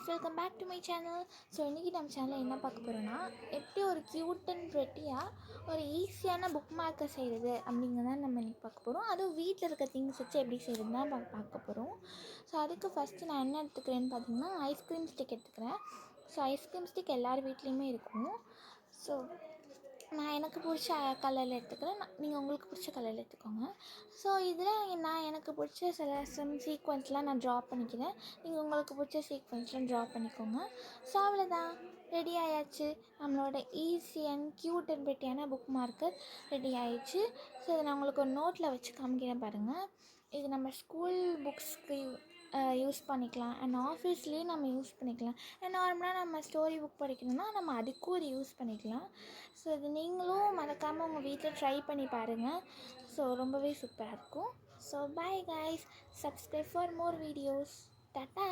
Welcome back to my channel. So இன்றைக்கி நம்ம சேனலில் என்ன பார்க்க போகிறோன்னா, எப்படி ஒரு க்யூட் அண்ட் ப்ரெட்டியாக ஒரு ஈஸியான புக் மார்க்கர் செய்கிறது அப்படிங்கிறத நம்ம இன்றைக்கி பார்க்க போகிறோம். அதுவும் வீட்டில் இருக்க திங்ஸ் வச்சு எப்படி செய்கிறது தான் பார்க்க போகிறோம். ஸோ அதுக்கு ஃபஸ்ட்டு நான் என்ன எடுத்துக்கிறேன்னு பார்த்தீங்கன்னா, ஐஸ்கிரீம் ஸ்டிக் எடுத்துக்கிறேன். ஸோ ஐஸ்கிரீம் ஸ்டிக் எல்லார் வீட்லேயுமே இருக்கும். ஸோ நான் எனக்கு பிடிச்ச கலரில் எடுத்துக்கிறேன். நீங்கள் உங்களுக்கு பிடிச்ச கலரில் எடுத்துக்கோங்க. ஸோ இதில் நான் எனக்கு பிடிச்ச சம் சீக்வென்ஸ்லாம் நான் ட்ரா பண்ணிக்கிறேன். நீங்கள் உங்களுக்கு பிடிச்ச சீக்வென்ஸ்லாம் ட்ரா பண்ணிக்கோங்க. ஸோ அவ்வளோதான், ரெடி ஆயாச்சு. நம்மளோட ஈஸி அண்ட் க்யூட் அண்ட் பிரிட்டியான புக் மார்க்கர் ரெடி ஆயிடுச்சு. ஸோ இதை நான் உங்களுக்கு ஒரு நோட்டில் வச்சு காமிக்கிறேன் பாருங்கள். இது நம்ம ஸ்கூல் புக்ஸ்க்கு யூஸ் பண்ணிக்கலாம் அண்ட் ஆஃபீஸ்லேயும் நம்ம யூஸ் பண்ணிக்கலாம். அண்ட் நார்மலாக நம்ம ஸ்டோரி புக் படிக்கணும்னா நம்ம அதுக்கும் இது யூஸ் பண்ணிக்கலாம். ஸோ இது நீங்களும் மறக்காமல் உங்கள் வீட்டில் ட்ரை பண்ணி பாருங்கள். ஸோ ரொம்பவே சூப்பராக இருக்கும். So bye guys, subscribe for more videos. Tata.